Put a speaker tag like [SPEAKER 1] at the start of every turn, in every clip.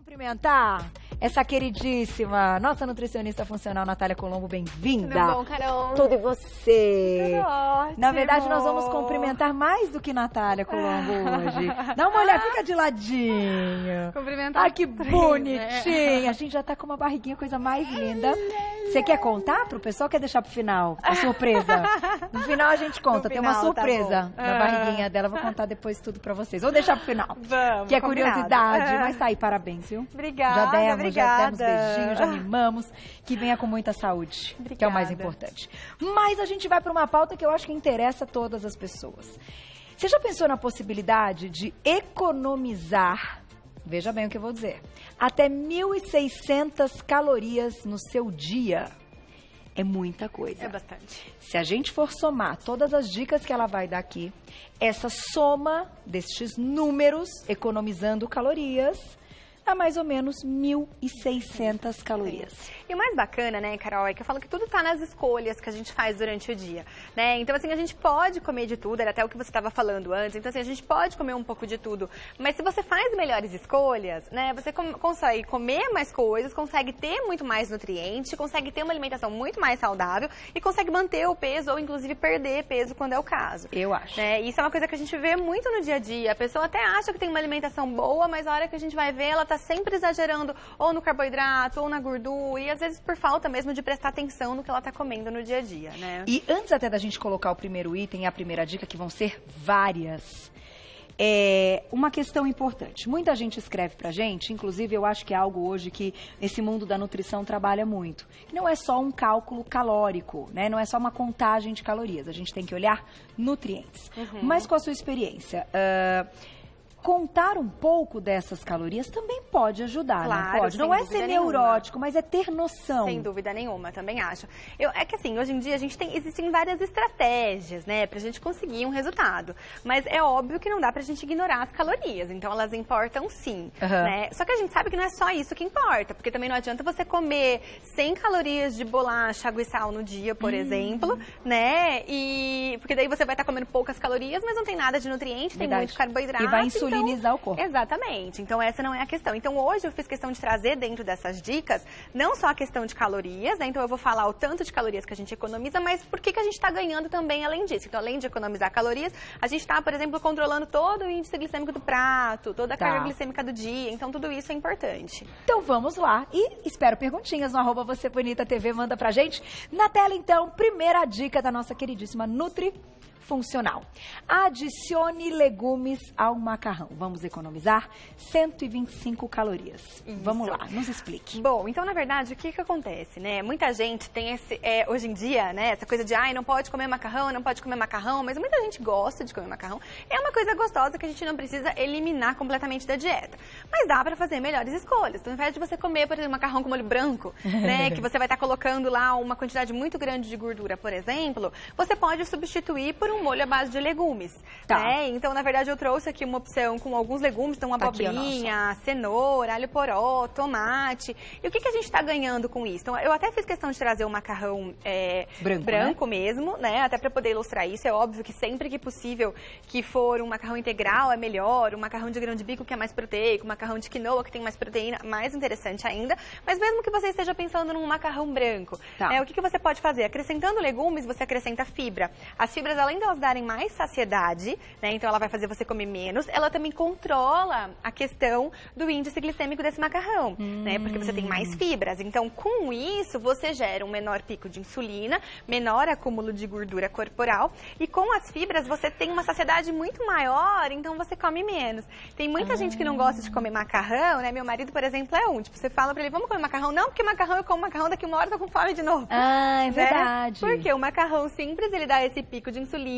[SPEAKER 1] Cumprimentar essa queridíssima, nossa nutricionista funcional, Natália Colombo, bem-vinda.
[SPEAKER 2] Tudo bom, Carol?
[SPEAKER 1] Tudo e você?
[SPEAKER 2] Tudo ótimo.
[SPEAKER 1] Na verdade, nós vamos cumprimentar mais do que Natália Colombo hoje. Dá uma olhada, fica de ladinho.
[SPEAKER 2] Cumprimentar.
[SPEAKER 1] Ai, que bonitinha. A gente já tá com uma barriguinha, coisa mais linda. Você quer contar pro pessoal ou quer deixar pro final? A surpresa. No final a gente conta. Tem uma surpresa na barriguinha dela. Vou contar depois tudo pra vocês. Vou deixar pro final.
[SPEAKER 2] Vamos,
[SPEAKER 1] que é
[SPEAKER 2] combinado.
[SPEAKER 1] Curiosidade. Mas tá aí, parabéns, viu?
[SPEAKER 2] Obrigada,
[SPEAKER 1] já demos beijinhos, já mimamos. Que venha com muita saúde,
[SPEAKER 2] obrigada.
[SPEAKER 1] que é o mais importante. Mas a gente vai pra uma pauta que eu acho que interessa a todas as pessoas. Você já pensou na possibilidade de economizar, veja bem o que eu vou dizer, até 1.600 calorias no seu dia? É muita coisa.
[SPEAKER 2] É bastante.
[SPEAKER 1] Se a gente for somar todas as dicas que ela vai dar aqui, essa soma destes números, economizando calorias, dá mais ou menos 1.600 calorias.
[SPEAKER 2] E o mais bacana, né, Carol, é que eu falo que tudo tá nas escolhas que a gente faz durante o dia, né? Então, assim, a gente pode comer de tudo, era até o que você estava falando antes. Então, assim, a gente pode comer um pouco de tudo. Mas se você faz melhores escolhas, né, você consegue comer mais coisas, consegue ter muito mais nutriente, consegue ter uma alimentação muito mais saudável e consegue manter o peso ou, inclusive, perder peso quando é o caso.
[SPEAKER 1] Eu acho.
[SPEAKER 2] Né? Isso é uma coisa que a gente vê muito no dia a dia. A pessoa até acha que tem uma alimentação boa, mas a hora que a gente vai ver, ela tá sempre exagerando ou no carboidrato ou na gordura e às vezes por falta mesmo de prestar atenção no que ela tá comendo no dia a dia, né?
[SPEAKER 1] E antes até da gente colocar o primeiro item e a primeira dica, que vão ser várias, uma questão importante. Muita gente escreve pra gente, inclusive eu acho que é algo hoje que esse mundo da nutrição trabalha muito. Que não é só um cálculo calórico, né? Não é só uma contagem de calorias. A gente tem que olhar nutrientes. Mas com a sua experiência, contar um pouco dessas calorias também pode ajudar,
[SPEAKER 2] claro,
[SPEAKER 1] não pode? Não é ser neurótico,
[SPEAKER 2] nenhuma.
[SPEAKER 1] Mas é ter noção.
[SPEAKER 2] Sem dúvida nenhuma, também acho. É que assim, hoje em dia existem várias estratégias, né, pra gente conseguir um resultado. Mas é óbvio que não dá pra gente ignorar as calorias, então elas importam sim, né? Só que a gente sabe que não é só isso que importa, porque também não adianta você comer 100 calorias de bolacha, água e sal no dia, por exemplo, né? Porque daí você vai estar comendo poucas calorias, mas não tem nada de nutriente, tem muito carboidrato.
[SPEAKER 1] E vai insulinizar o corpo.
[SPEAKER 2] Exatamente. Então, essa não é a questão. Então, hoje eu fiz questão de trazer dentro dessas dicas, não só a questão de calorias, né? Então, eu vou falar o tanto de calorias que a gente economiza, mas por que a gente está ganhando também além disso. Então, além de economizar calorias, a gente está, por exemplo, controlando todo o índice glicêmico do prato, toda a carga glicêmica do dia. Então, tudo isso é importante.
[SPEAKER 1] Então, vamos lá. E espero perguntinhas no @VocêBonitaTV. Manda pra gente. Na tela, então, primeira dica da nossa queridíssima Nutri Funcional. Adicione legumes ao macarrão. Vamos economizar 125 calorias. Isso. Vamos lá, nos explique.
[SPEAKER 2] Bom, então, na verdade, o que acontece, né? Muita gente tem hoje em dia, né, essa coisa de, não pode comer macarrão, não pode comer macarrão, mas muita gente gosta de comer macarrão. É uma coisa gostosa que a gente não precisa eliminar completamente da dieta. Mas dá pra fazer melhores escolhas. Então, ao invés de você comer, por exemplo, macarrão com molho branco, né, que você vai estar colocando lá uma quantidade muito grande de gordura, por exemplo, você pode substituir por um molho à base de legumes, né? Então, na verdade, eu trouxe aqui uma opção com alguns legumes, então abobrinha, cenoura, alho poró, tomate. E o que a gente está ganhando com isso? Então, eu até fiz questão de trazer o macarrão branco, né? Mesmo, né? Até para poder ilustrar isso. É óbvio que sempre que possível que for um macarrão integral é melhor, um macarrão de grão de bico que é mais proteico, um macarrão de quinoa que tem mais proteína, mais interessante ainda. Mas mesmo que você esteja pensando num macarrão branco, o que você pode fazer? Acrescentando legumes, você acrescenta fibra. As fibras, além de elas darem mais saciedade, né? Então ela vai fazer você comer menos, ela também controla a questão do índice glicêmico desse macarrão, né? Porque você tem mais fibras. Então, com isso, você gera um menor pico de insulina, menor acúmulo de gordura corporal e com as fibras você tem uma saciedade muito maior, então você come menos. Tem muita gente que não gosta de comer macarrão, né? Meu marido, por exemplo, é tipo, você fala pra ele, vamos comer macarrão? Não, porque macarrão eu como macarrão, daqui uma hora eu tô com fome de novo.
[SPEAKER 1] É verdade.
[SPEAKER 2] Porque o macarrão simples, ele dá esse pico de insulina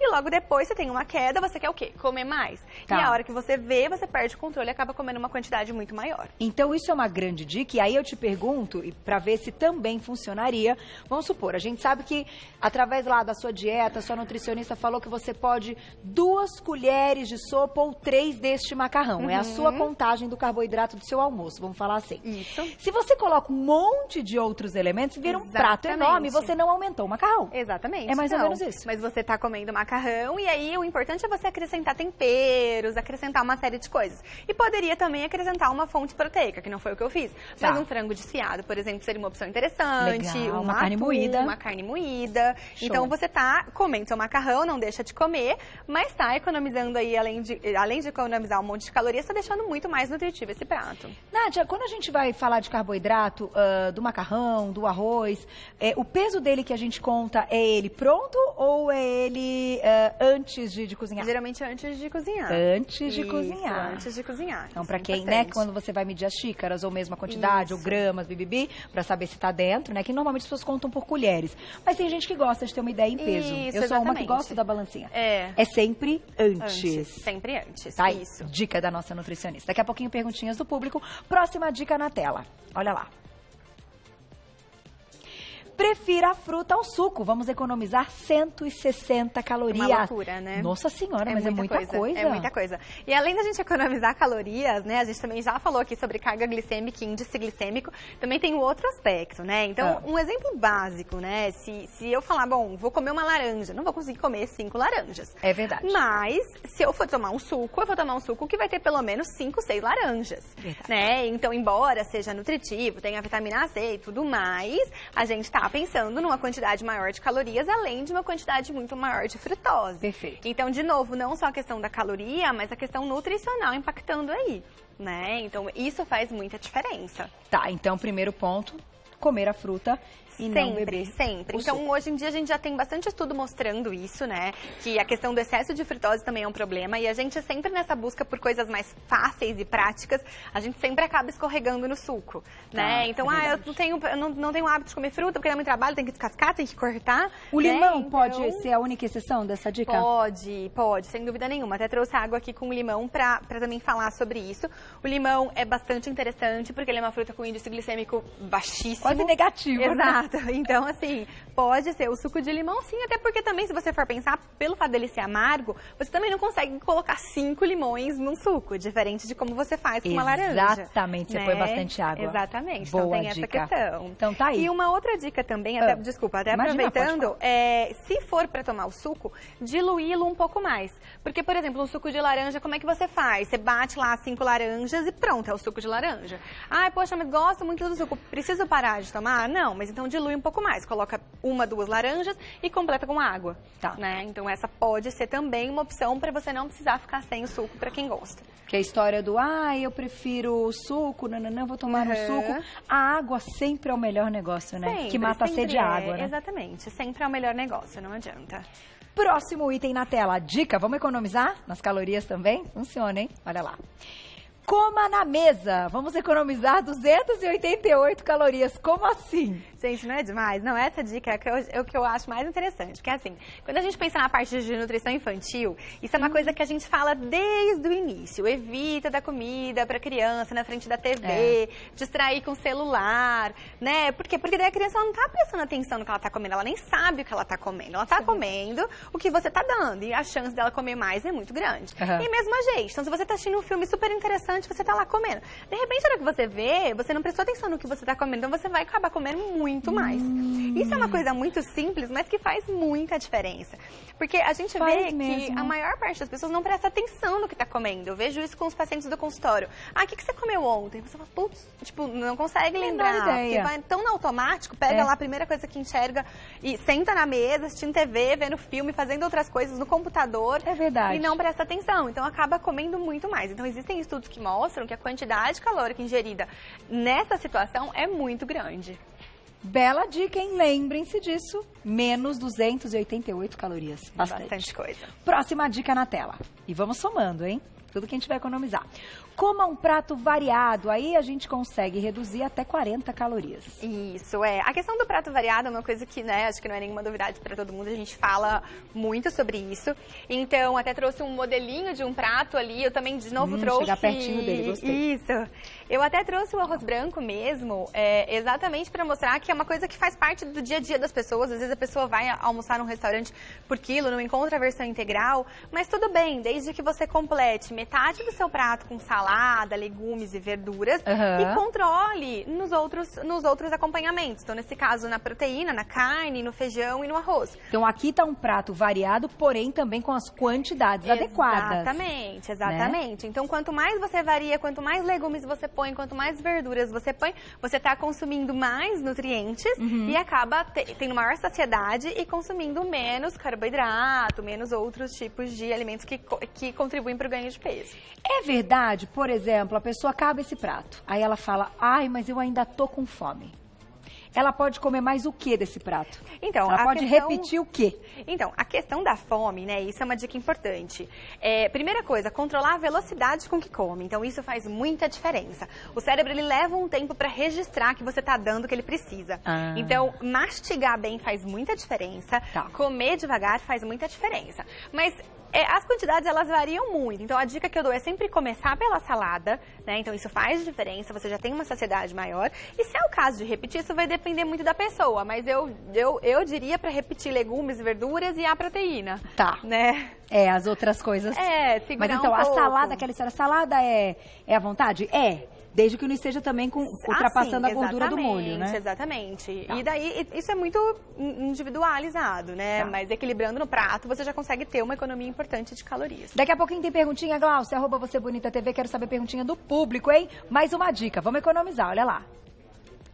[SPEAKER 2] e logo depois você tem uma queda, você quer o quê? Comer mais. E a hora que você vê, você perde o controle e acaba comendo uma quantidade muito maior.
[SPEAKER 1] Então isso é uma grande dica e aí eu te pergunto, e para ver se também funcionaria, vamos supor, a gente sabe que através lá da sua dieta, sua nutricionista falou que você pode 2 colheres de sopa ou 3 deste macarrão. É a sua contagem do carboidrato do seu almoço, vamos falar assim.
[SPEAKER 2] Isso.
[SPEAKER 1] Se você coloca um monte de outros elementos, vira um prato enorme e você não aumentou o macarrão.
[SPEAKER 2] Exatamente.
[SPEAKER 1] É mais ou menos isso.
[SPEAKER 2] Mas você está tá comendo macarrão, e aí o importante é você acrescentar temperos, acrescentar uma série de coisas. E poderia também acrescentar uma fonte proteica, que não foi o que eu fiz. Mas um frango desfiado, por exemplo, seria uma opção interessante.
[SPEAKER 1] Legal, uma carne moída.
[SPEAKER 2] Uma carne moída.
[SPEAKER 1] Show.
[SPEAKER 2] Então você tá comendo seu macarrão, não deixa de comer, mas tá economizando aí, além de economizar um monte de calorias, tá deixando muito mais nutritivo esse prato.
[SPEAKER 1] Nádia, quando a gente vai falar de carboidrato, do macarrão, do arroz, o peso dele que a gente conta é ele pronto ou é ele antes de cozinhar?
[SPEAKER 2] Geralmente antes de cozinhar.
[SPEAKER 1] Antes de cozinhar.
[SPEAKER 2] Antes de cozinhar.
[SPEAKER 1] Então, para quem, né, quando você vai medir as xícaras ou mesmo a quantidade, ou gramas, bibibi, para saber se tá dentro, né, que normalmente as pessoas contam por colheres. Mas tem gente que gosta de ter uma ideia em peso.
[SPEAKER 2] Isso,
[SPEAKER 1] eu sou uma que gosto da balancinha. É sempre antes.
[SPEAKER 2] Sempre antes,
[SPEAKER 1] tá?
[SPEAKER 2] Isso.
[SPEAKER 1] Dica da nossa nutricionista. Daqui a pouquinho, perguntinhas do público. Próxima dica na tela. Olha lá. Prefira a fruta ao suco. Vamos economizar 160 calorias.
[SPEAKER 2] Uma loucura, né?
[SPEAKER 1] Nossa senhora, mas é muita coisa.
[SPEAKER 2] É muita coisa. E além da gente economizar calorias, né? A gente também já falou aqui sobre carga glicêmica e índice glicêmico. Também tem o outro aspecto, né? Então, um exemplo básico, né? Se eu falar, bom, vou comer uma laranja, não vou conseguir comer 5 laranjas.
[SPEAKER 1] É verdade.
[SPEAKER 2] Mas, se eu for tomar um suco, eu vou tomar um suco que vai ter pelo menos 5, 6 laranjas.
[SPEAKER 1] Verdade.
[SPEAKER 2] Né? Então, embora seja nutritivo, tenha vitamina C e tudo mais, a gente tá pensando numa quantidade maior de calorias, além de uma quantidade muito maior de frutose.
[SPEAKER 1] Perfeito.
[SPEAKER 2] Então, de novo, não só a questão da caloria, mas a questão nutricional impactando aí, né? Então, isso faz muita diferença.
[SPEAKER 1] Tá, então, primeiro ponto, comer a fruta e não beber
[SPEAKER 2] sempre.
[SPEAKER 1] o
[SPEAKER 2] Então,
[SPEAKER 1] suco.
[SPEAKER 2] hoje em dia, a gente já tem bastante estudo mostrando isso, né? Que a questão do excesso de frutose também é um problema. E a gente sempre nessa busca por coisas mais fáceis e práticas, a gente sempre acaba escorregando no suco, né? Então, eu não tenho o hábito de comer fruta, porque dá muito trabalho, tem que descascar, tem que cortar.
[SPEAKER 1] O
[SPEAKER 2] né?
[SPEAKER 1] limão
[SPEAKER 2] Então,
[SPEAKER 1] pode ser a única exceção dessa dica?
[SPEAKER 2] Pode, sem dúvida nenhuma. Até trouxe água aqui com limão pra também falar sobre isso. O limão é bastante interessante, porque ele é uma fruta com índice glicêmico baixíssimo.
[SPEAKER 1] Quase negativo.
[SPEAKER 2] Exato. Então, assim, pode ser o suco de limão, sim, até porque também, se você for pensar, pelo fato dele ser amargo, você também não consegue colocar 5 limões num suco, diferente de como você faz com uma laranja.
[SPEAKER 1] Exatamente, você
[SPEAKER 2] né?
[SPEAKER 1] põe bastante água.
[SPEAKER 2] Exatamente,
[SPEAKER 1] Boa
[SPEAKER 2] então tem
[SPEAKER 1] dica.
[SPEAKER 2] essa questão.
[SPEAKER 1] Então tá aí.
[SPEAKER 2] E uma outra dica também, desculpa, até
[SPEAKER 1] Imagina,
[SPEAKER 2] aproveitando, se for para tomar o suco, diluí-lo um pouco mais. Porque, por exemplo, um suco de laranja, como é que você faz? Você bate lá 5 laranjas e pronto, é o suco de laranja. Ai, poxa, mas gosto muito do suco, preciso parar de tomar? Não, mas então dilui um pouco mais, coloca 1, 2 laranjas e completa com água,
[SPEAKER 1] tá?
[SPEAKER 2] Né? Então essa pode ser também uma opção para você não precisar ficar sem o suco para quem gosta.
[SPEAKER 1] Que é a história do, eu prefiro o suco, não, vou tomar um suco. A água sempre é o melhor negócio, né?
[SPEAKER 2] Sempre,
[SPEAKER 1] que mata a sede a água, né?
[SPEAKER 2] Exatamente, sempre é o melhor negócio, não adianta.
[SPEAKER 1] Próximo item na tela, dica, vamos economizar nas calorias também? Funciona, hein? Olha lá. Coma na mesa. Vamos economizar 288 calorias. Como assim?
[SPEAKER 2] Gente, não é demais? Não, essa dica é o que eu acho mais interessante. Porque assim, quando a gente pensa na parte de nutrição infantil, isso é uma coisa que a gente fala desde o início. Evita dar comida para criança na frente da TV, distrair com o celular, né? Por quê? Porque daí a criança não tá prestando atenção no que ela tá comendo, ela nem sabe o que ela tá comendo. Ela tá comendo o que você tá dando e a chance dela comer mais é muito grande. E mesmo a gente. Então, se você tá assistindo um filme super interessante, você tá lá comendo. De repente, na hora que você vê, você não prestou atenção no que você tá comendo, então você vai acabar comendo muito mais. Isso é uma coisa muito simples, mas que faz muita diferença. Porque a gente vê que a maior parte das pessoas não presta atenção no que tá comendo. Eu vejo isso com os pacientes do consultório. O que você comeu ontem? Você fala, putz, tipo, não consegue lembrar. Porque vai tão no automático, pega lá a primeira coisa que enxerga e senta na mesa, assistindo TV, vendo filme, fazendo outras coisas no computador.
[SPEAKER 1] É verdade.
[SPEAKER 2] E não presta atenção. Então acaba comendo muito mais. Então existem estudos que mostram que a quantidade calórica ingerida nessa situação é muito grande.
[SPEAKER 1] Bela dica, hein? Lembrem-se disso. Menos 288 calorias.
[SPEAKER 2] Bastante coisa.
[SPEAKER 1] Próxima dica na tela. E vamos somando, hein? Tudo que a gente vai economizar. Coma um prato variado, aí a gente consegue reduzir até 40 calorias.
[SPEAKER 2] Isso, A questão do prato variado é uma coisa que, né, acho que não é nenhuma novidade para todo mundo, a gente fala muito sobre isso. Então, até trouxe um modelinho de um prato ali, eu também, de novo, trouxe...
[SPEAKER 1] Chegar pertinho dele, gostei.
[SPEAKER 2] Isso. Eu até trouxe o arroz branco mesmo, exatamente para mostrar que é uma coisa que faz parte do dia a dia das pessoas. Às vezes a pessoa vai almoçar num restaurante por quilo, não encontra a versão integral, mas tudo bem, desde que você complete metade do seu prato com salada, legumes e verduras e controle nos outros acompanhamentos. Então, nesse caso, na proteína, na carne, no feijão e no arroz.
[SPEAKER 1] Então, aqui está um prato variado, porém também com as quantidades adequadas.
[SPEAKER 2] Exatamente, exatamente. Né? Então, quanto mais você varia, quanto mais legumes você põe, quanto mais verduras você põe, você está consumindo mais nutrientes e acaba tendo maior saciedade e consumindo menos carboidrato, menos outros tipos de alimentos que contribuem para o ganho de peso.
[SPEAKER 1] É verdade, por exemplo, a pessoa acaba esse prato, aí ela fala, ai, mas eu ainda tô com fome. Ela pode comer mais o que desse prato?
[SPEAKER 2] Então,
[SPEAKER 1] ela pode repetir o quê?
[SPEAKER 2] Então, a questão da fome, né, isso é uma dica importante. Primeira coisa, controlar a velocidade com que come. Então, isso faz muita diferença. O cérebro, ele leva um tempo para registrar que você está dando o que ele precisa. Então, mastigar bem faz muita diferença. Comer devagar faz muita diferença. Mas as quantidades, elas variam muito. Então, a dica que eu dou é sempre começar pela salada, né? Então, isso faz diferença, você já tem uma saciedade maior. E se é o caso de repetir, isso vai depender muito da pessoa. Mas eu diria para repetir legumes, verduras e a proteína.
[SPEAKER 1] Tá.
[SPEAKER 2] Né?
[SPEAKER 1] As outras coisas.
[SPEAKER 2] Segurar
[SPEAKER 1] Mas então, a salada, aquela história, a salada é à vontade? Desde que não esteja também ultrapassando a gordura do molho, né?
[SPEAKER 2] Exatamente. E daí, isso é muito individualizado, né? Mas equilibrando no prato, você já consegue ter uma economia importante de calorias.
[SPEAKER 1] Daqui a pouquinho tem perguntinha, Glaucia, @VocêBonitaTV, quero saber perguntinha do público, hein? Mais uma dica, vamos economizar, olha lá.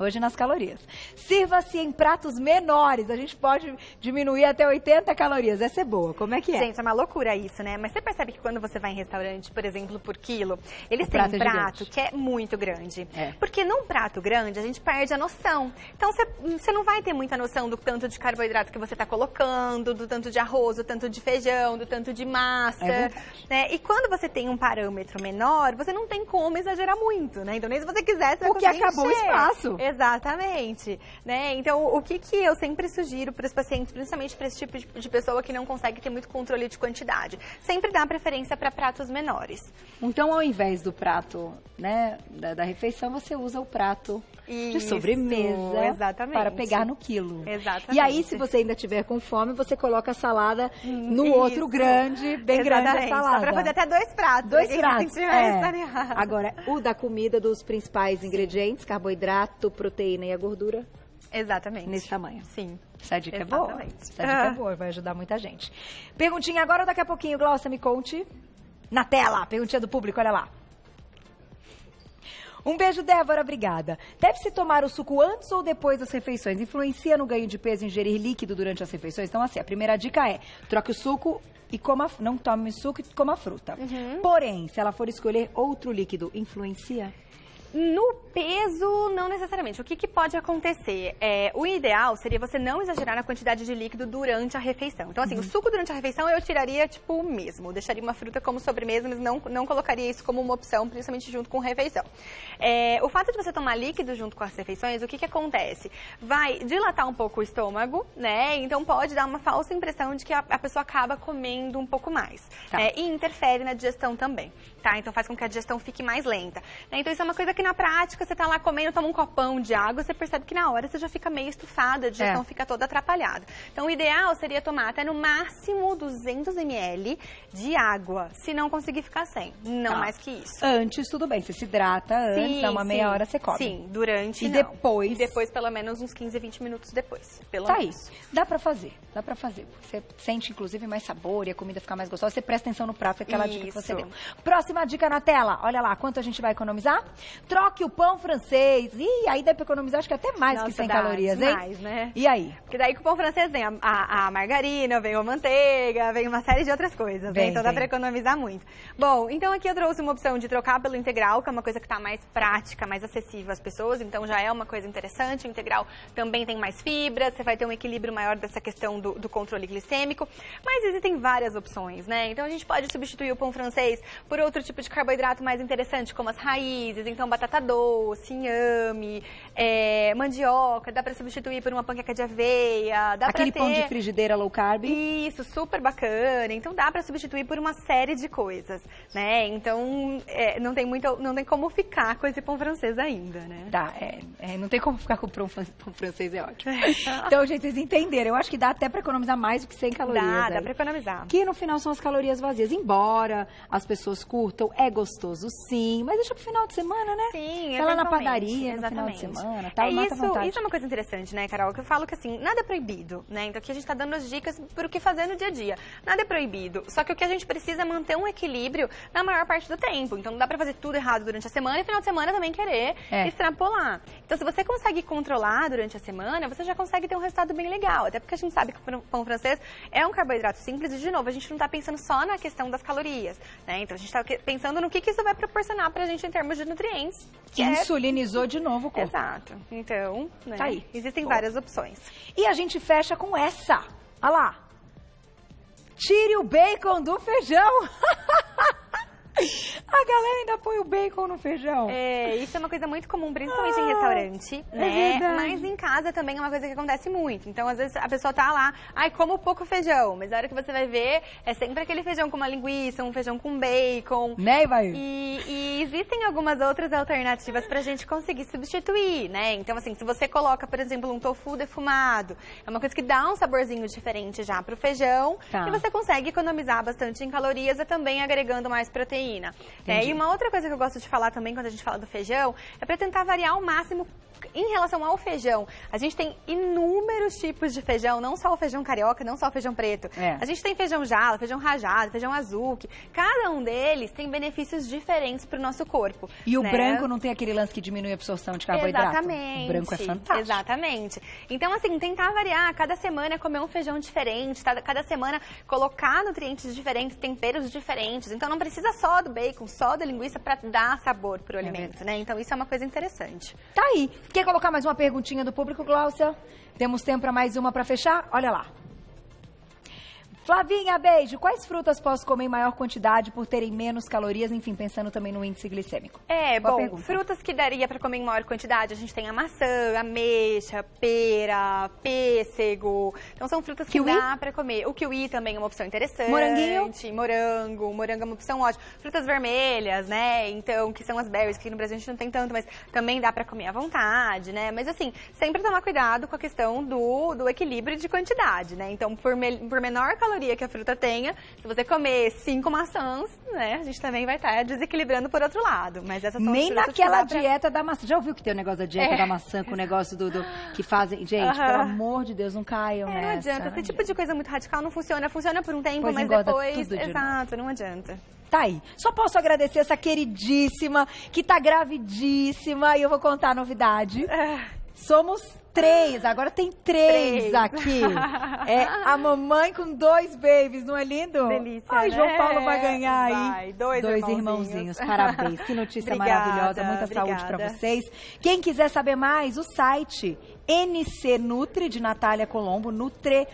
[SPEAKER 1] Hoje nas calorias. Sirva-se em pratos menores, a gente pode diminuir até 80 calorias. Essa é boa, como é que é?
[SPEAKER 2] Gente, é uma loucura isso, né? Mas você percebe que quando você vai em restaurante, por exemplo, por quilo, eles têm um prato que é muito grande. Porque num prato grande, a gente perde a noção. Então, você não vai ter muita noção do tanto de carboidrato que você está colocando, do tanto de arroz, do tanto de feijão, do tanto de massa. Né? E quando você tem um parâmetro menor, você não tem como exagerar muito, né? Então, nem se você quiser, você vai
[SPEAKER 1] porque acabou o espaço.
[SPEAKER 2] Exatamente, né? Então, o que eu sempre sugiro para os pacientes, principalmente para esse tipo de pessoa que não consegue ter muito controle de quantidade, sempre dá preferência para pratos menores.
[SPEAKER 1] Então, ao invés do prato, né, da refeição, você usa o prato de sobremesa para pegar no quilo.
[SPEAKER 2] Exatamente.
[SPEAKER 1] E aí, se você ainda tiver com fome, você coloca a salada no outro grande, bem grande a salada.
[SPEAKER 2] Dá para fazer até 2 pratos.
[SPEAKER 1] 2 pratos. Agora, o da comida, dos principais ingredientes, carboidrato, proteína e a gordura.
[SPEAKER 2] Exatamente.
[SPEAKER 1] Nesse tamanho.
[SPEAKER 2] Sim.
[SPEAKER 1] Essa dica é boa. Essa dica é boa, vai ajudar muita gente. Perguntinha agora ou daqui a pouquinho, Glaucia, me conte. Na tela, perguntinha do público, olha lá. Um beijo, Débora, obrigada. Deve-se tomar o suco antes ou depois das refeições? Influencia no ganho de peso ingerir líquido durante as refeições? Então, assim, a primeira dica é, troque o suco e não tome suco e coma fruta. Porém, se ela for escolher outro líquido, influencia?
[SPEAKER 2] No peso, não necessariamente. O que pode acontecer? O ideal seria você não exagerar na quantidade de líquido durante a refeição. Então, assim, o suco durante a refeição eu tiraria, tipo, mesmo. Deixaria uma fruta como sobremesa, mas não colocaria isso como uma opção, principalmente junto com a refeição. O fato de você tomar líquido junto com as refeições, o que acontece? Vai dilatar um pouco o estômago, né? Então, pode dar uma falsa impressão de que a pessoa acaba comendo um pouco mais. E interfere na digestão também, tá? Então, faz com que a digestão fique mais lenta. Então, isso é uma coisa que na prática, você tá lá comendo, toma um copão de água, você percebe que na hora você já fica meio estufada, a digestão fica toda atrapalhada. Então, o ideal seria tomar até no máximo 200 ml de água, se não conseguir ficar sem, não mais que isso.
[SPEAKER 1] Antes, tudo bem, você se hidrata antes, dá uma meia hora, você come.
[SPEAKER 2] Sim, durante
[SPEAKER 1] depois?
[SPEAKER 2] E depois, pelo menos, uns 15, 20 minutos depois.
[SPEAKER 1] Isso. Dá pra fazer. Você sente, inclusive, mais sabor e a comida fica mais gostosa. Você presta atenção no prato, aquela dica que você deu. Próxima dica na tela. Olha lá, quanto a gente vai economizar? Troque o pão francês. E aí dá pra economizar, acho que até mais que 100 calorias,
[SPEAKER 2] demais,
[SPEAKER 1] hein?
[SPEAKER 2] Né?
[SPEAKER 1] E aí?
[SPEAKER 2] Porque daí com o pão francês vem a margarina, vem a manteiga, vem uma série de outras coisas. Então dá pra economizar muito. Bom, então aqui eu trouxe uma opção de trocar pelo integral, que é uma coisa que tá mais prática, mais acessível às pessoas. Então já é uma coisa interessante. O integral também tem mais fibra, você vai ter um equilíbrio maior dessa questão do controle glicêmico. Mas existem várias opções, né? Então a gente pode substituir o pão francês por outro tipo de carboidrato mais interessante, como as raízes. Então batata doce, inhame, mandioca, dá pra substituir por uma panqueca de aveia, dá
[SPEAKER 1] Aquele
[SPEAKER 2] pra ter...
[SPEAKER 1] pão de frigideira low carb.
[SPEAKER 2] Isso, super bacana. Então dá pra substituir por uma série de coisas, né? Então não tem como ficar com esse pão francês ainda, né?
[SPEAKER 1] Dá, não tem como ficar com o pão francês, é ótimo. Então, gente, vocês entenderam. Eu acho que dá até pra economizar mais do que 100 calorias.
[SPEAKER 2] Dá pra economizar.
[SPEAKER 1] Que no final são as calorias vazias. Embora as pessoas curtam, é gostoso sim, mas deixa pro final de semana, né?
[SPEAKER 2] Sim,
[SPEAKER 1] tá lá na padaria,
[SPEAKER 2] exatamente.
[SPEAKER 1] no final de semana, tá? Mata a vontade.
[SPEAKER 2] Isso é uma coisa interessante, né, Carol? Que eu falo que assim, nada é proibido, né? Então aqui a gente tá dando as dicas pro que fazer no dia a dia. Nada é proibido, só que o que a gente precisa é manter um equilíbrio na maior parte do tempo. Então não dá pra fazer tudo errado durante a semana e no final de semana também querer extrapolar. Então se você consegue controlar durante a semana, você já consegue ter um resultado bem legal. Até porque a gente sabe que o pão francês é um carboidrato simples e, de novo, a gente não tá pensando só na questão das calorias, né? Então a gente tá pensando no que isso vai proporcionar pra gente em termos de nutrientes.
[SPEAKER 1] Insulinizou de novo o corpo.
[SPEAKER 2] Exato. Então, né,
[SPEAKER 1] tá aí.
[SPEAKER 2] Existem várias opções.
[SPEAKER 1] E a gente fecha com essa. Olha lá. Tire o bacon do feijão. A galera ainda põe o bacon no feijão.
[SPEAKER 2] Isso é uma coisa muito comum, principalmente em restaurante, né? Mas em casa também é uma coisa que acontece muito. Então, às vezes, a pessoa tá lá, como pouco feijão. Mas a hora que você vai ver, é sempre aquele feijão com uma linguiça, um feijão com bacon.
[SPEAKER 1] Né, vai?
[SPEAKER 2] E existem algumas outras alternativas pra gente conseguir substituir, né? Então, assim, se você coloca, por exemplo, um tofu defumado, é uma coisa que dá um saborzinho diferente já pro feijão.
[SPEAKER 1] Tá.
[SPEAKER 2] E você consegue economizar bastante em calorias e também agregando mais proteína. E uma outra coisa que eu gosto de falar também quando a gente fala do feijão é para tentar variar ao máximo em relação ao feijão. A gente tem inúmeros tipos de feijão, não só o feijão carioca, não só o feijão preto. A gente tem feijão jala, feijão rajado, feijão azuki. Cada um deles tem benefícios diferentes para o nosso corpo.
[SPEAKER 1] E o branco não tem aquele lance que diminui a absorção de carboidrato?
[SPEAKER 2] Exatamente.
[SPEAKER 1] O branco é fantástico.
[SPEAKER 2] Exatamente. Então, assim, tentar variar. Cada semana comer um feijão diferente, cada semana colocar nutrientes diferentes, temperos diferentes. Então, não precisa só do bacon, só da linguiça para dar sabor pro alimento, né? Então, isso é uma coisa interessante.
[SPEAKER 1] Tá aí. Quer colocar mais uma perguntinha do público, Gláucia? Temos tempo para mais uma para fechar? Olha lá. Flavinha, beijo. Quais frutas posso comer em maior quantidade por terem menos calorias? Enfim, pensando também no índice glicêmico.
[SPEAKER 2] Bom, frutas que daria para comer em maior quantidade, a gente tem a maçã, ameixa, pera, pêssego. Então são frutas que dá para comer. O kiwi também é uma opção interessante.
[SPEAKER 1] Moranguinho?
[SPEAKER 2] Morango é uma opção ótima. Frutas vermelhas, né? Então, que são as berries, que aqui no Brasil a gente não tem tanto, mas também dá para comer à vontade, né? Mas assim, sempre tomar cuidado com a questão do equilíbrio de quantidade, né? Então, por menor caloria que a fruta tenha, se você comer 5 maçãs, né, a gente também vai estar desequilibrando por outro lado. Mas essas são
[SPEAKER 1] nem naquela dieta da maçã. Já ouviu que tem o negócio da dieta da maçã com o negócio que fazem? Gente, pelo amor de Deus, não caiam nessa.
[SPEAKER 2] Não adianta. Esse tipo de coisa muito radical não funciona. Funciona por um tempo,
[SPEAKER 1] pois
[SPEAKER 2] mas depois... Exato, não adianta.
[SPEAKER 1] Tá aí. Só posso agradecer essa queridíssima, que tá gravidíssima, e eu vou contar a novidade. Somos 3, agora tem 3 aqui. É a mamãe com 2 babies, não é lindo?
[SPEAKER 2] Delícia,
[SPEAKER 1] Ai,
[SPEAKER 2] né?
[SPEAKER 1] João Paulo vai ganhar aí.
[SPEAKER 2] Dois
[SPEAKER 1] irmãozinhos. Parabéns, que notícia maravilhosa. Muita saúde pra vocês. Quem quiser saber mais, o site NC Nutri, de Natália Colombo, nutre.com.br,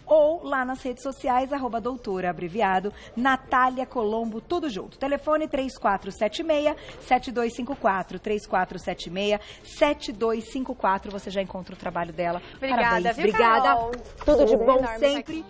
[SPEAKER 1] ou lá nas redes sociais, @doutora, abreviado, Natália Colombo, tudo junto. Telefone 3476-7254, 3476-7254, você já encontra o trabalho dela.
[SPEAKER 2] Obrigada,
[SPEAKER 1] parabéns,
[SPEAKER 2] viu,
[SPEAKER 1] obrigada.
[SPEAKER 2] Carol?
[SPEAKER 1] Tudo de bom sempre.